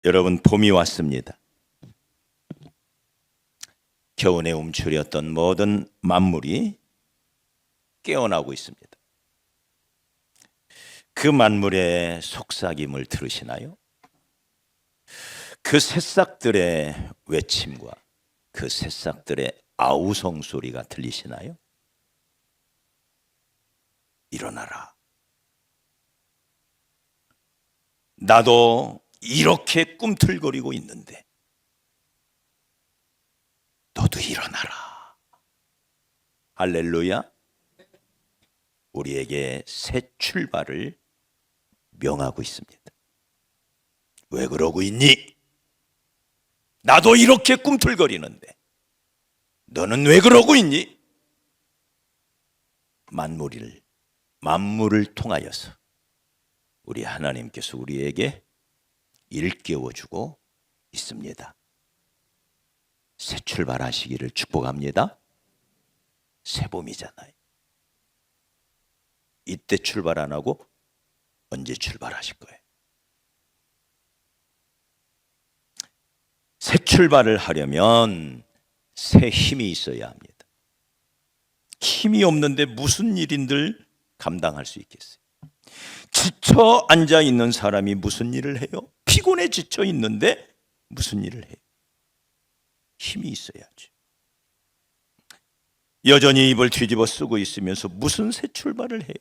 여러분, 봄이 왔습니다. 겨우내 움츠렸던 모든 만물이 깨어나고 있습니다. 그 만물의 속삭임을 들으시나요? 그 새싹들의 외침과 그 새싹들의 아우성 소리가 들리시나요? 일어나라. 나도 이렇게 꿈틀거리고 있는데 너도 일어나라. 할렐루야. 우리에게 새 출발을 명하고 있습니다. 왜 그러고 있니? 나도 이렇게 꿈틀거리는데 너는 왜 그러고 있니? 만물을 통하여서 우리 하나님께서 우리에게 일깨워주고 있습니다. 새 출발하시기를 축복합니다. 새봄이잖아요. 이때 출발 안 하고 언제 출발하실 거예요? 새 출발을 하려면 새 힘이 있어야 합니다. 힘이 없는데 무슨 일인들 감당할 수 있겠어요? 지쳐 앉아 있는 사람이 무슨 일을 해요? 피곤해 지쳐 있는데 무슨 일을 해요? 힘이 있어야죠. 여전히 입을 뒤집어 쓰고 있으면서 무슨 새 출발을 해요?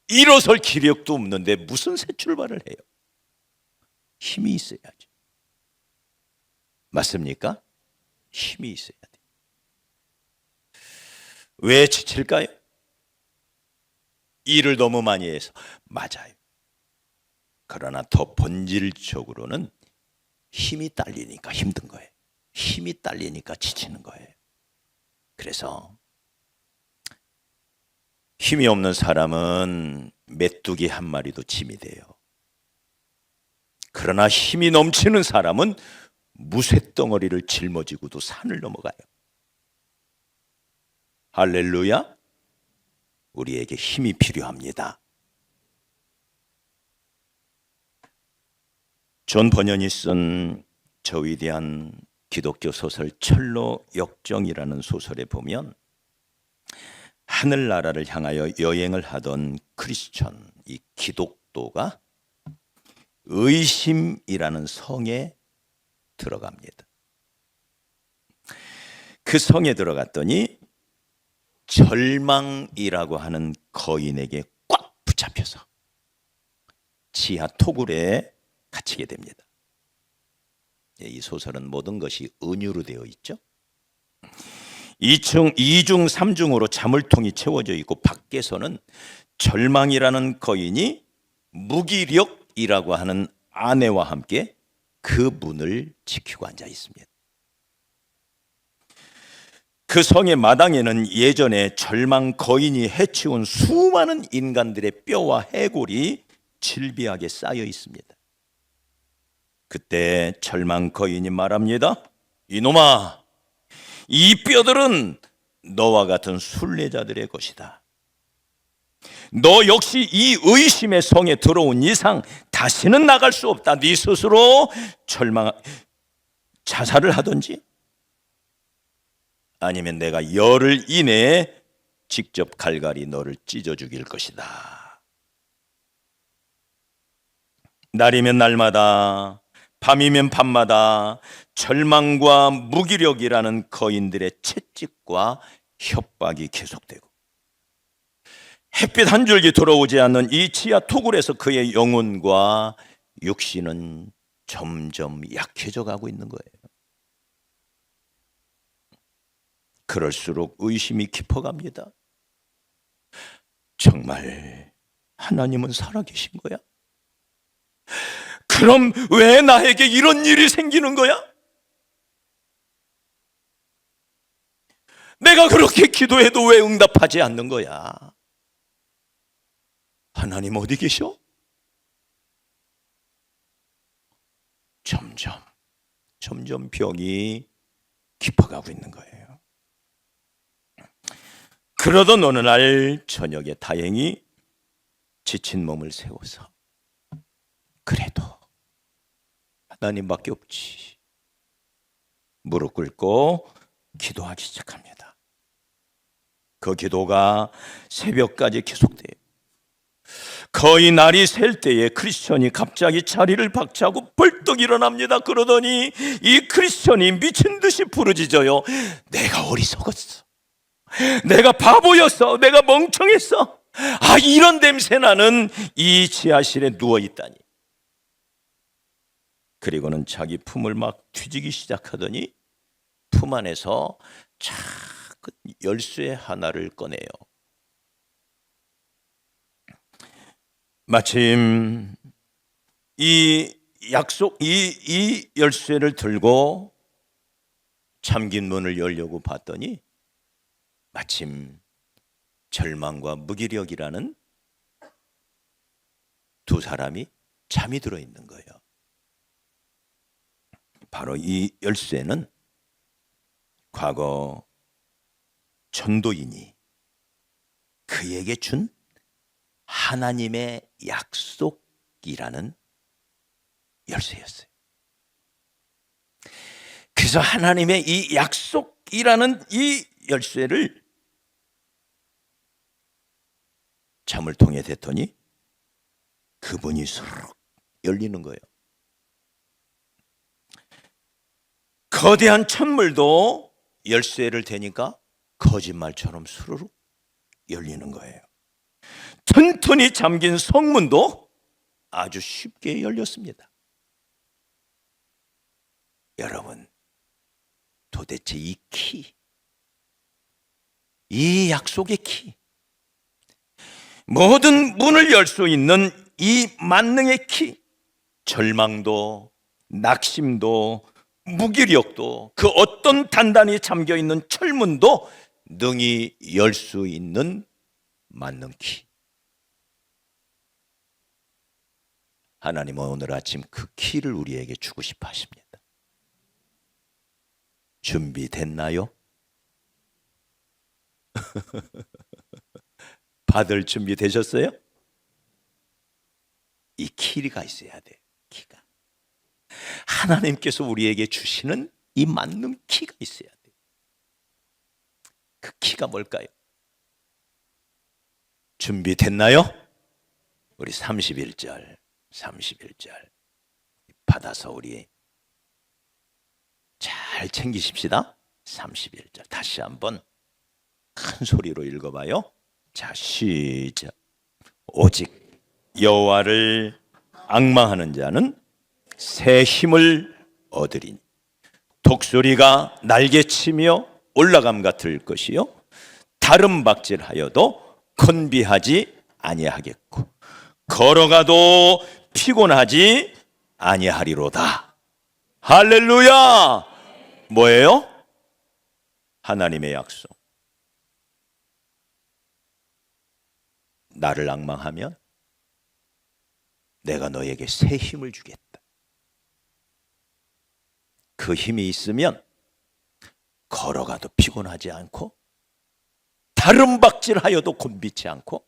일어설 기력도 없는데 무슨 새 출발을 해요? 힘이 있어야죠. 맞습니까? 힘이 있어야 돼요. 왜 지칠까요? 일을 너무 많이 해서. 맞아요. 그러나 더 본질적으로는 힘이 딸리니까 힘든 거예요. 힘이 딸리니까 지치는 거예요. 그래서 힘이 없는 사람은 메뚜기 한 마리도 짐이 돼요. 그러나 힘이 넘치는 사람은 무쇠덩어리를 짊어지고도 산을 넘어가요. 할렐루야. 우리에게 힘이 필요합니다. 존 버년이 쓴 저 위대한 기독교 소설 철로 역정이라는 소설에 보면 하늘나라를 향하여 여행을 하던 크리스천, 이 기독도가 의심이라는 성에 들어갑니다. 그 성에 들어갔더니 절망이라고 하는 거인에게 꽉 붙잡혀서 지하 토굴에 갇히게 됩니다. 이 소설은 모든 것이 은유로 되어 있죠. 2중, 3중으로 자물통이 채워져 있고 밖에서는 절망이라는 거인이 무기력이라고 하는 아내와 함께 그 문을 지키고 앉아 있습니다. 그 성의 마당에는 예전에 절망 거인이 해치운 수많은 인간들의 뼈와 해골이 질비하게 쌓여 있습니다. 그때 절망 거인이 말합니다. 이놈아, 이 뼈들은 너와 같은 순례자들의 것이다. 너 역시 이 의심의 성에 들어온 이상 다시는 나갈 수 없다. 네 스스로 자살을 하든지 아니면 내가 열흘 이내에 직접 갈갈이 너를 찢어 죽일 것이다. 날이면 날마다, 밤이면 밤마다 절망과 무기력이라는 거인들의 채찍과 협박이 계속되고 햇빛 한 줄기 들어오지 않는 이 지하 토굴에서 그의 영혼과 육신은 점점 약해져 가고 있는 거예요. 그럴수록 의심이 깊어갑니다. 정말 하나님은 살아계신 거야? 그럼 왜 나에게 이런 일이 생기는 거야? 내가 그렇게 기도해도 왜 응답하지 않는 거야? 하나님 어디 계셔? 점점 병이 깊어가고 있는 거예요. 그러던 어느 날 저녁에 다행히 지친 몸을 세워서 그래도 하나님밖에 없지. 무릎 꿇고 기도하기 시작합니다. 그 기도가 새벽까지 계속돼요. 거의 날이 셀 때에 크리스천이 갑자기 자리를 박차고 벌떡 일어납니다. 그러더니 이 크리스천이 미친 듯이 부르짖어요. 내가 어리석었어. 내가 바보였어. 내가 멍청했어. 이런 냄새 나는 이 지하실에 누워있다니. 그리고는 자기 품을 막 뒤지기 시작하더니 품 안에서 작은 열쇠 하나를 꺼내요. 마침 이 열쇠를 들고 잠긴 문을 열려고 봤더니 마침 절망과 무기력이라는 두 사람이 잠이 들어 있는 거예요. 바로 이 열쇠는 과거 전도인이 그에게 준 하나님의 약속이라는 열쇠였어요. 그래서 하나님의 이 약속이라는 이 열쇠를 잠을 통해 댔더니 그분이 스르륵 열리는 거예요. 거대한 천물도 열쇠를 대니까 거짓말처럼 스르륵 열리는 거예요. 튼튼히 잠긴 성문도 아주 쉽게 열렸습니다. 여러분, 도대체 이 키, 이 약속의 키, 모든 문을 열 수 있는 이 만능의 키, 절망도, 낙심도, 무기력도, 그 어떤 단단히 잠겨있는 철문도 능히 열 수 있는 만능 키. 하나님은 오늘 아침 그 키를 우리에게 주고 싶어 하십니다. 준비됐나요? 받을 준비 되셨어요? 이 키가 있어야 돼요. 키가. 하나님께서 우리에게 주시는 이 만능 키가 있어야 돼요. 그 키가 뭘까요? 준비됐나요? 우리 31절 받아서 우리 잘 챙기십시다. 31절 다시 한번 큰 소리로 읽어봐요. 자, 시작. 오직 여호와를 앙망하는 자는 새 힘을 얻으리니 독수리가 날개치며 올라감 같을 것이요 다른 박질하여도 건비하지 아니하겠고 걸어가도 피곤하지 아니하리로다. 할렐루야. 뭐예요? 하나님의 약속. 나를 앙망하면 내가 너에게 새 힘을 주겠다. 그 힘이 있으면 걸어가도 피곤하지 않고 다른 박질하여도 곤비치 않고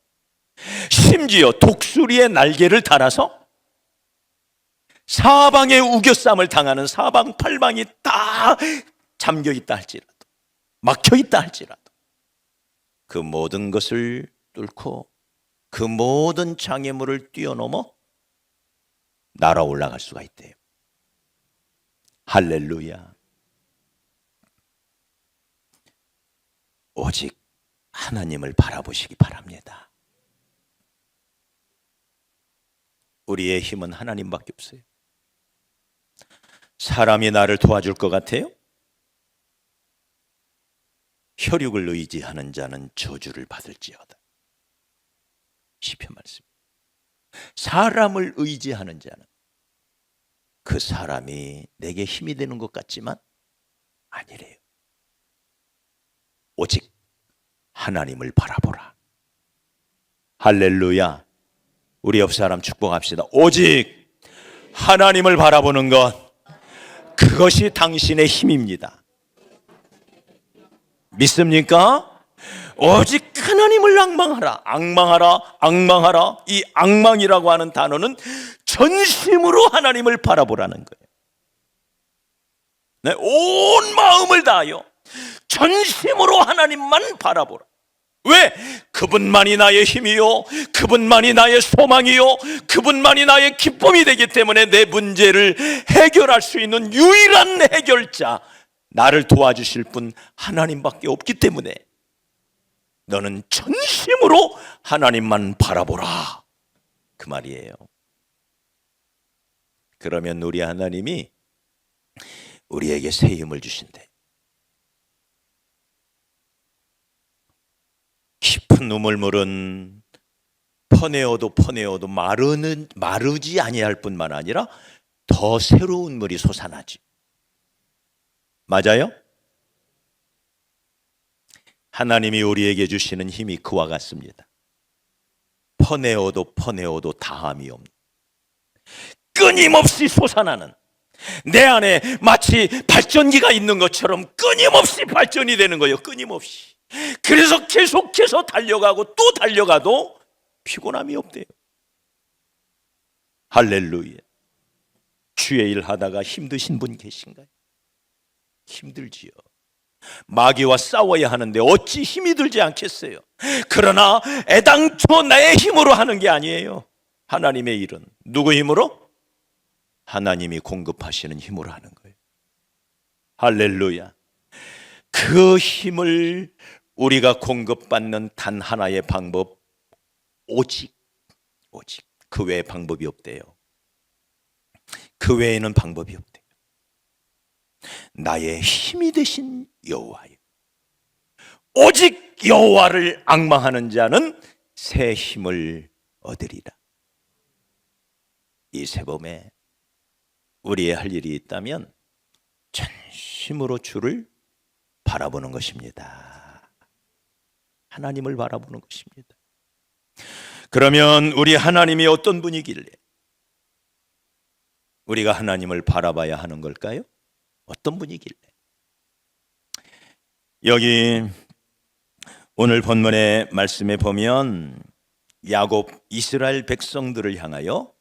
심지어 독수리의 날개를 달아서 사방에 우겨쌈을 당하는 사방팔방이 다 잠겨있다 할지라도 막혀있다 할지라도 그 모든 것을 뚫고 그 모든 장애물을 뛰어넘어 날아 올라갈 수가 있대요. 할렐루야. 오직 하나님을 바라보시기 바랍니다. 우리의 힘은 하나님밖에 없어요. 사람이 나를 도와줄 것 같아요? 혈육을 의지하는 자는 저주를 받을지어다. 시편 말씀. 사람을 의지하는 자는 그 사람이 내게 힘이 되는 것 같지만 아니래요. 오직 하나님을 바라보라. 할렐루야. 우리 옆 사람 축복합시다. 오직 하나님을 바라보는 것, 그것이 당신의 힘입니다. 믿습니까? 오직 하나님을 앙망하라. 앙망하라. 앙망하라. 이 앙망이라고 하는 단어는 전심으로 하나님을 바라보라는 거예요. 내 온 마음을 다하여 전심으로 하나님만 바라보라. 왜? 그분만이 나의 힘이요, 그분만이 나의 소망이요, 그분만이 나의 기쁨이 되기 때문에 내 문제를 해결할 수 있는 유일한 해결자, 나를 도와주실 분 하나님밖에 없기 때문에 너는 전심으로 하나님만 바라보라, 그 말이에요. 그러면 우리 하나님이 우리에게 새 힘을 주신대. 깊은 우물물은 퍼내어도 마르지 아니할 뿐만 아니라 더 새로운 물이 솟아나지. 맞아요? 하나님이 우리에게 주시는 힘이 그와 같습니다. 퍼내어도 다함이 없는, 끊임없이 솟아나는, 내 안에 마치 발전기가 있는 것처럼 끊임없이 발전이 되는 거예요. 끊임없이. 그래서 계속해서 달려가고 또 달려가도 피곤함이 없대요. 할렐루야. 주의 일 하다가 힘드신 분 계신가요? 힘들지요. 마귀와 싸워야 하는데 어찌 힘이 들지 않겠어요? 그러나 애당초 나의 힘으로 하는 게 아니에요. 하나님의 일은 누구 힘으로? 하나님이 공급하시는 힘으로 하는 거예요. 할렐루야. 그 힘을 우리가 공급받는 단 하나의 방법, 오직 그 외에 방법이 없대요. 그 외에는 방법이 없대요. 나의 힘이 되신 여호와요, 오직 여호와를 앙망하는 자는 새 힘을 얻으리라. 이 새봄에 우리의 할 일이 있다면 전심으로 주를 바라보는 것입니다. 하나님을 바라보는 것입니다. 그러면 우리 하나님이 어떤 분이길래 우리가 하나님을 바라봐야 하는 걸까요? 어떤 분이길래? 여기 오늘 본문의 말씀에 보면 야곱, 이스라엘 백성들을 향하여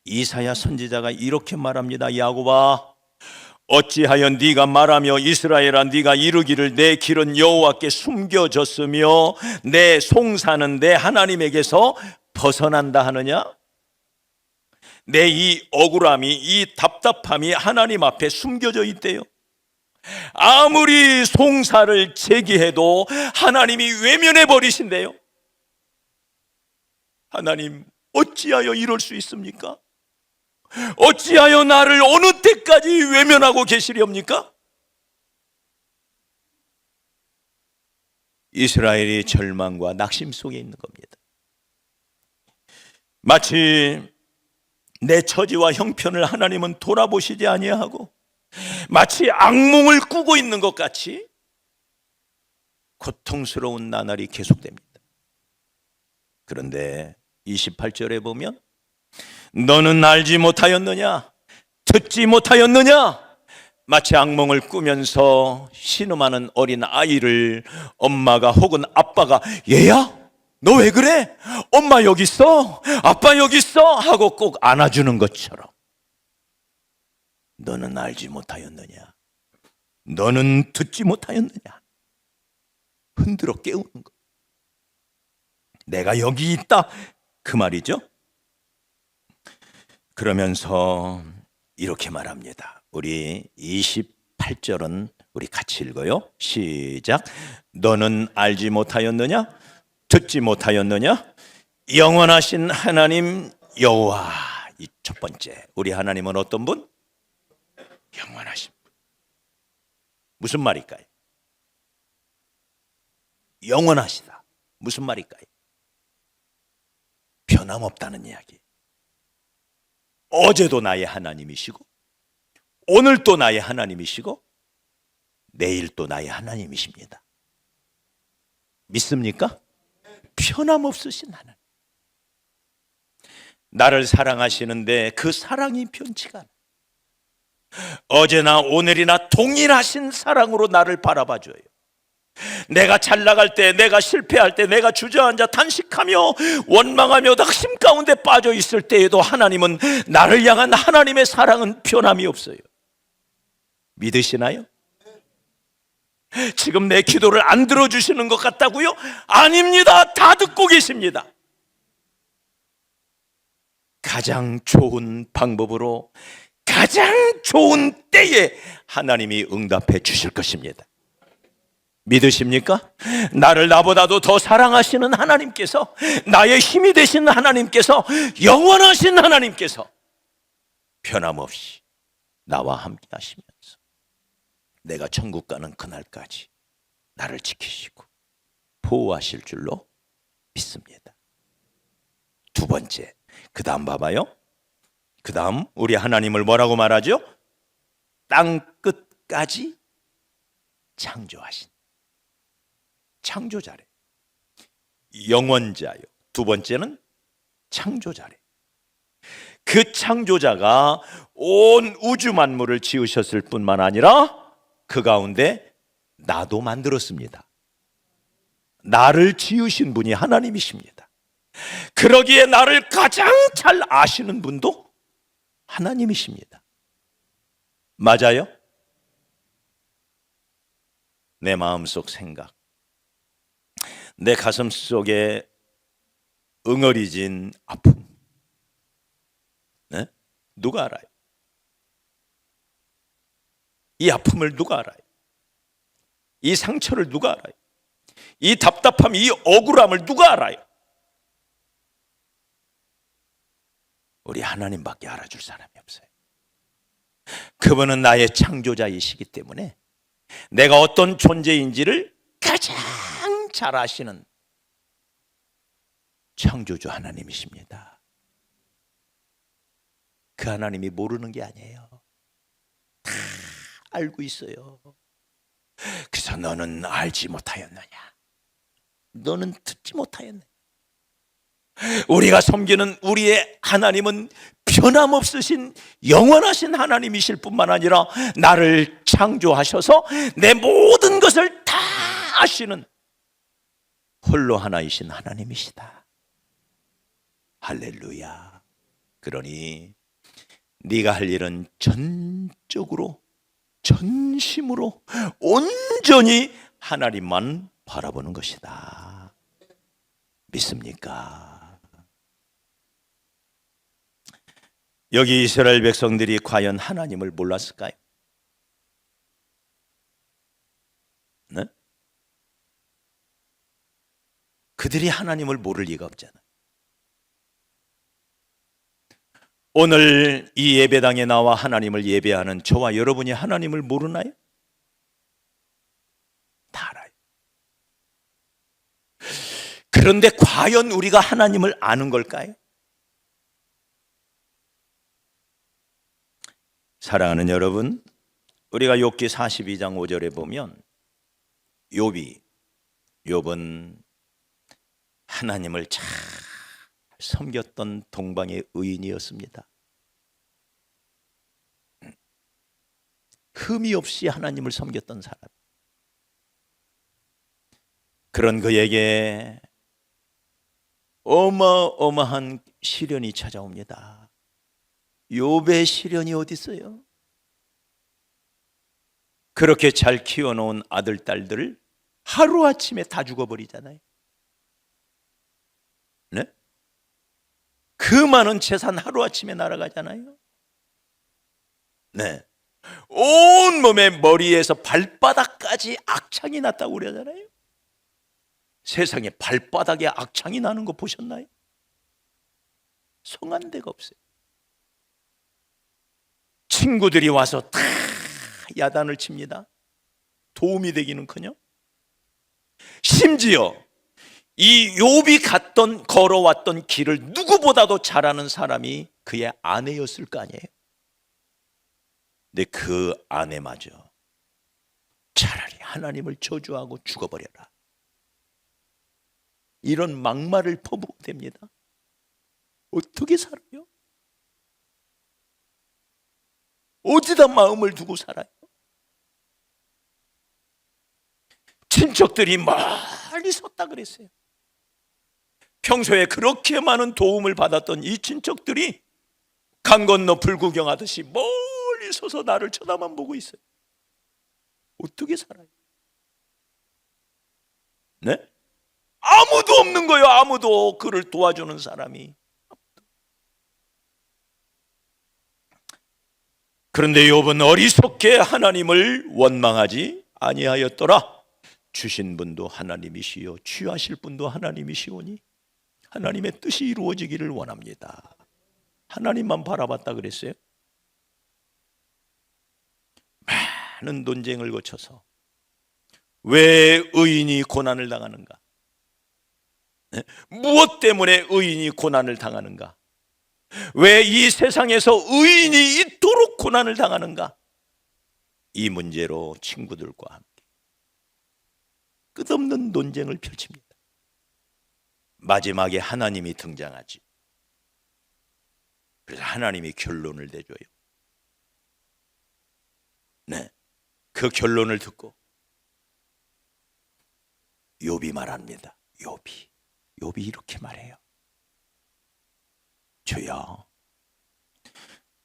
이사야 선지자가 이렇게 말합니다. 야곱아, 어찌하여 네가 말하며 이스라엘아 네가 이르기를 내 길은 여호와께 숨겨졌으며 내 송사는 내 하나님에게서 벗어난다 하느냐? 내 이 억울함이, 이 답답함이 하나님 앞에 숨겨져 있대요. 아무리 송사를 제기해도 하나님이 외면해 버리신대요. 하나님, 어찌하여 이럴 수 있습니까? 어찌하여 나를 어느 때까지 외면하고 계시렵니까? 이스라엘이 절망과 낙심 속에 있는 겁니다. 마치 내 처지와 형편을 하나님은 돌아보시지 아니하고 마치 악몽을 꾸고 있는 것 같이 고통스러운 나날이 계속됩니다. 그런데 28절에 보면 너는 알지 못하였느냐? 듣지 못하였느냐? 마치 악몽을 꾸면서 신음하는 어린 아이를 엄마가 혹은 아빠가 얘야? 너 왜 그래? 엄마 여기 있어? 아빠 여기 있어? 하고 꼭 안아주는 것처럼 너는 알지 못하였느냐? 너는 듣지 못하였느냐? 흔들어 깨우는 것. 내가 여기 있다, 그 말이죠. 그러면서 이렇게 말합니다. 우리 28절은 우리 같이 읽어요. 시작. 너는 알지 못하였느냐? 듣지 못하였느냐? 영원하신 하나님 여호와. 이 첫 번째, 우리 하나님은 어떤 분? 영원하신 분. 무슨 말일까요? 영원하시다. 무슨 말일까요? 변함없다는 이야기. 어제도 나의 하나님이시고 오늘도 나의 하나님이시고 내일도 나의 하나님이십니다. 믿습니까? 변함없으신 하나님. 나를 사랑하시는데 그 사랑이 변치가 않아요. 어제나 오늘이나 동일하신 사랑으로 나를 바라봐줘요. 내가 잘 나갈 때, 내가 실패할 때, 내가 주저앉아 단식하며 원망하며 낙심 가운데 빠져 있을 때에도 하나님은, 나를 향한 하나님의 사랑은 변함이 없어요. 믿으시나요? 지금 내 기도를 안 들어주시는 것 같다고요? 아닙니다. 다 듣고 계십니다. 가장 좋은 방법으로 가장 좋은 때에 하나님이 응답해 주실 것입니다. 믿으십니까? 나를 나보다도 더 사랑하시는 하나님께서, 나의 힘이 되신 하나님께서, 영원하신 하나님께서 변함없이 나와 함께 하시면서 내가 천국 가는 그날까지 나를 지키시고 보호하실 줄로 믿습니다. 두 번째, 그 다음 봐봐요. 그 다음 우리 하나님을 뭐라고 말하죠? 땅 끝까지 창조하신 창조자래. 영원자요. 두 번째는 창조자래. 그 창조자가 온 우주 만물을 지으셨을 뿐만 아니라 그 가운데 나도 만들었습니다. 나를 지으신 분이 하나님이십니다. 그러기에 나를 가장 잘 아시는 분도 하나님이십니다. 맞아요? 내 마음속 생각, 내 가슴 속에 응어리진 아픔, 네? 누가 알아요? 이 아픔을 누가 알아요? 이 상처를 누가 알아요? 이 답답함, 이 억울함을 누가 알아요? 우리 하나님밖에 알아줄 사람이 없어요. 그분은 나의 창조자이시기 때문에 내가 어떤 존재인지를 가장 잘 아시는 창조주 하나님이십니다. 그 하나님이 모르는 게 아니에요. 다 알고 있어요. 그래서 너는 알지 못하였느냐? 너는 듣지 못하였느냐? 우리가 섬기는 우리의 하나님은 변함없으신 영원하신 하나님이실 뿐만 아니라 나를 창조하셔서 내 모든 것을 다 아시는 홀로 하나이신 하나님이시다. 할렐루야. 그러니 네가 할 일은 전적으로, 전심으로, 온전히 하나님만 바라보는 것이다. 믿습니까? 여기 이스라엘 백성들이 과연 하나님을 몰랐을까요? 네? 그들이 하나님을 모를 리가 없잖아요. 오늘 이 예배당에 나와 하나님을 예배하는 저와 여러분이 하나님을 모르나요? 다 알아요. 그런데 과연 우리가 하나님을 아는 걸까요? 사랑하는 여러분, 우리가 욥기 42장 5절에 보면 욥은 하나님을 잘 섬겼던 동방의 의인이었습니다. 흠이 없이 하나님을 섬겼던 사람. 그런 그에게 어마어마한 시련이 찾아옵니다. 욥의 시련이 어디 있어요? 그렇게 잘 키워놓은 아들, 딸들을 하루아침에 다 죽어버리잖아요. 네? 그 많은 재산 하루아침에 날아가잖아요. 네. 온몸의 머리에서 발바닥까지 악창이 났다고 그러잖아요. 세상에 발바닥에 악창이 나는 거 보셨나요? 성한 데가 없어요. 친구들이 와서 다 야단을 칩니다. 도움이 되기는커녕 심지어 이 욥이 걸어왔던 길을 누구보다도 잘 아는 사람이 그의 아내였을 거 아니에요. 근데 그 아내마저 차라리 하나님을 저주하고 죽어버려라, 이런 막말을 퍼부어 댑니다. 어떻게 살아요? 어디다 마음을 두고 살아요? 친척들이 멀리 섰다 그랬어요. 평소에 그렇게 많은 도움을 받았던 이 친척들이 강 건너 불구경하듯이 멀리 서서 나를 쳐다만 보고 있어요. 어떻게 살아요? 네? 아무도 없는 거예요. 아무도 그를 도와주는 사람이. 그런데 욥은 어리석게 하나님을 원망하지 아니하였더라. 주신 분도 하나님이시요 취하실 분도 하나님이시오니 하나님의 뜻이 이루어지기를 원합니다. 하나님만 바라봤다 그랬어요. 많은 논쟁을 거쳐서 왜 의인이 고난을 당하는가? 무엇 때문에 의인이 고난을 당하는가? 왜 이 세상에서 의인이 이토록 고난을 당하는가? 이 문제로 친구들과 함께 끝없는 논쟁을 펼칩니다. 마지막에 하나님이 등장하지. 그래서 하나님이 결론을 내줘요. 네, 그 결론을 듣고 욥이 말합니다. 욥이 이렇게 말해요. 주여,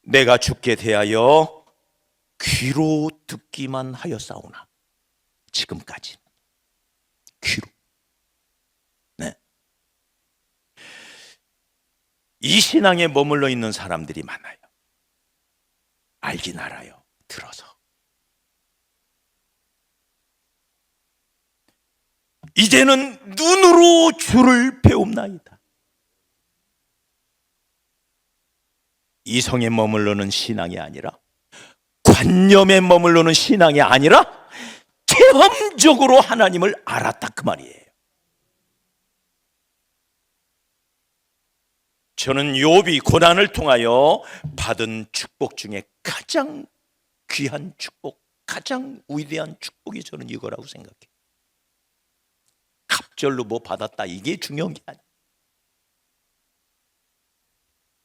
내가 죽게 대하여 귀로 듣기만 하였사오나 지금까지 귀로. 네. 이 신앙에 머물러 있는 사람들이 많아요. 알긴 알아요. 들어서. 이제는 눈으로 주를 배웁나이다. 이성에 머물러는 신앙이 아니라, 관념에 머물러는 신앙이 아니라 체험적으로 하나님을 알았다 그 말이에요. 저는 욥이 고난을 통하여 받은 축복 중에 가장 귀한 축복, 가장 위대한 축복이 저는 이거라고 생각해요. 갑절로 뭐 받았다 이게 중요한 게 아니에요.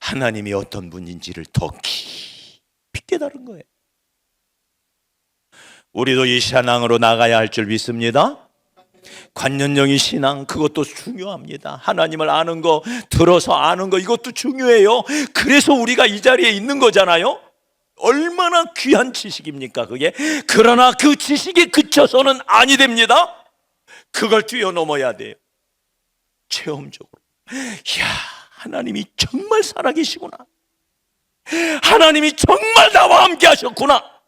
하나님이 어떤 분인지를 더 깊이 깨달은 거예요. 우리도 이 신앙으로 나가야 할 줄 믿습니다. 관념적인 신앙, 그것도 중요합니다. 하나님을 아는 거, 들어서 아는 거, 이것도 중요해요. 그래서 우리가 이 자리에 있는 거잖아요. 얼마나 귀한 지식입니까 그게. 그러나 그 지식에 그쳐서는 아니 됩니다. 그걸 뛰어넘어야 돼요. 체험적으로. 이야, 하나님이 정말 살아계시구나. 하나님이 정말 나와 함께 하셨구나.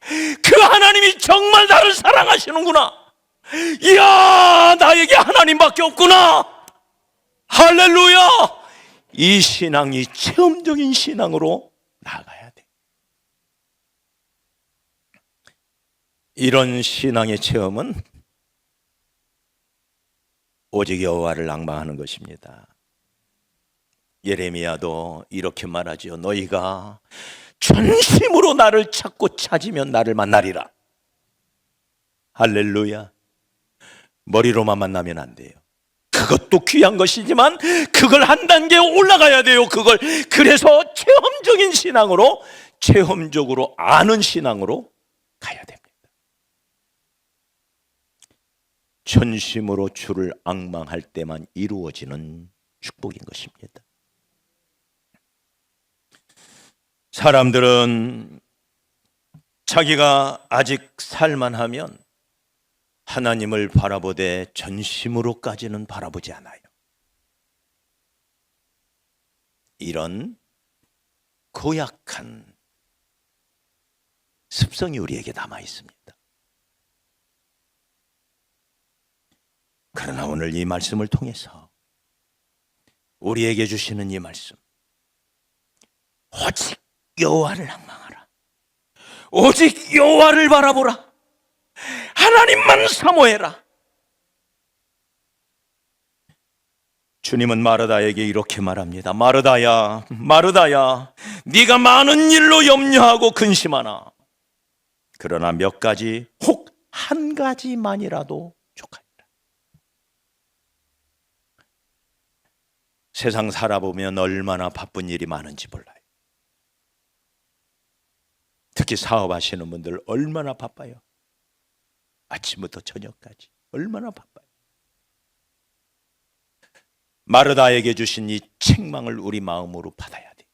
그 하나님이 정말 나를 사랑하시는구나. 이야, 나에게 하나님밖에 없구나. 할렐루야. 이 신앙이 체험적인 신앙으로 나아가야 돼. 이런 신앙의 체험은 오직 여호와를 낭망하는 것입니다. 예레미야도 이렇게 말하지요. 너희가 전심으로 나를 찾고 찾으면 나를 만나리라. 할렐루야. 머리로만 만나면 안 돼요. 그것도 귀한 것이지만 그걸 한 단계 올라가야 돼요. 그래서 체험적인 신앙으로, 체험적으로 아는 신앙으로 가야 됩니다. 전심으로 주를 앙망할 때만 이루어지는 축복인 것입니다. 사람들은 자기가 아직 살만하면 하나님을 바라보되 전심으로까지는 바라보지 않아요. 이런 고약한 습성이 우리에게 남아 있습니다. 그러나 오늘 이 말씀을 통해서 우리에게 주시는 이 말씀, 오직 여호와를 낭망하라. 오직 여호와를 바라보라. 하나님만 사모해라. 주님은 마르다에게 이렇게 말합니다. 마르다야, 마르다야, 네가 많은 일로 염려하고 근심하나 그러나 몇 가지, 혹 한 가지만이라도 족하리라. 세상 살아보면 얼마나 바쁜 일이 많은지 몰라요. 특히 사업하시는 분들 얼마나 바빠요. 아침부터 저녁까지 얼마나 바빠요. 마르다에게 주신 이 책망을 우리 마음으로 받아야 돼.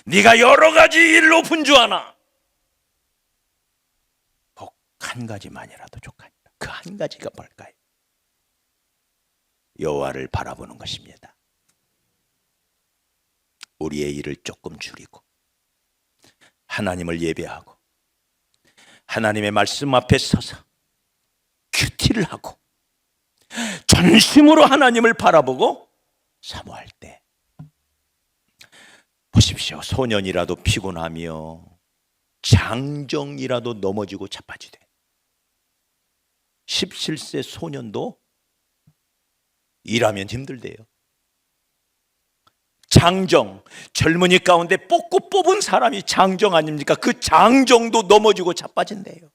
네가 여러 가지 일로 분주하나 혹 한 가지만이라도 족하니라. 그 한 가지가 뭘까요? 여호와를 바라보는 것입니다. 우리의 일을 조금 줄이고 하나님을 예배하고 하나님의 말씀 앞에 서서 큐티를 하고 전심으로 하나님을 바라보고 사모할 때, 보십시오. 소년이라도 피곤하며 장정이라도 넘어지고 자빠지되 17세 소년도 일하면 힘들대요. 장정, 젊은이 가운데 뽑고 뽑은 사람이 장정 아닙니까? 그 장정도 넘어지고 자빠진대요.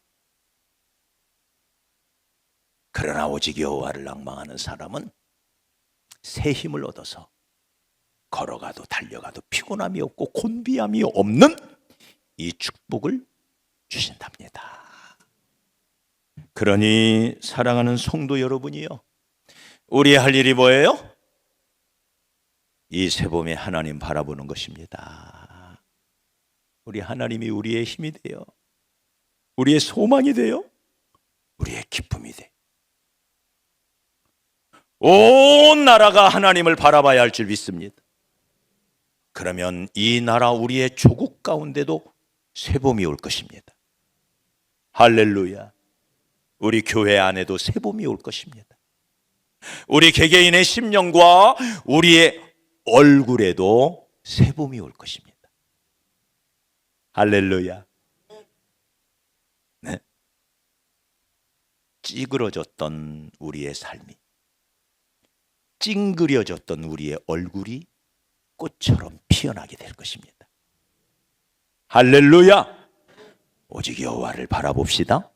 그러나 오직 여호와를 앙망하는 사람은 새 힘을 얻어서 걸어가도 달려가도 피곤함이 없고 곤비함이 없는 이 축복을 주신답니다. 그러니 사랑하는 성도 여러분이요, 우리의 할 일이 뭐예요? 이 새봄에 하나님 바라보는 것입니다. 우리 하나님이 우리의 힘이 되어 우리의 소망이 되어 우리의 기쁨이 돼. 온 나라가 하나님을 바라봐야 할 줄 믿습니다. 그러면 이 나라 우리의 조국 가운데도 새봄이 올 것입니다. 할렐루야. 우리 교회 안에도 새봄이 올 것입니다. 우리 개개인의 심령과 우리의 얼굴에도 새봄이 올 것입니다. 할렐루야. 네. 찌그러졌던 우리의 삶이, 찡그려졌던 우리의 얼굴이 꽃처럼 피어나게 될 것입니다. 할렐루야. 오직 여호와를 바라봅시다.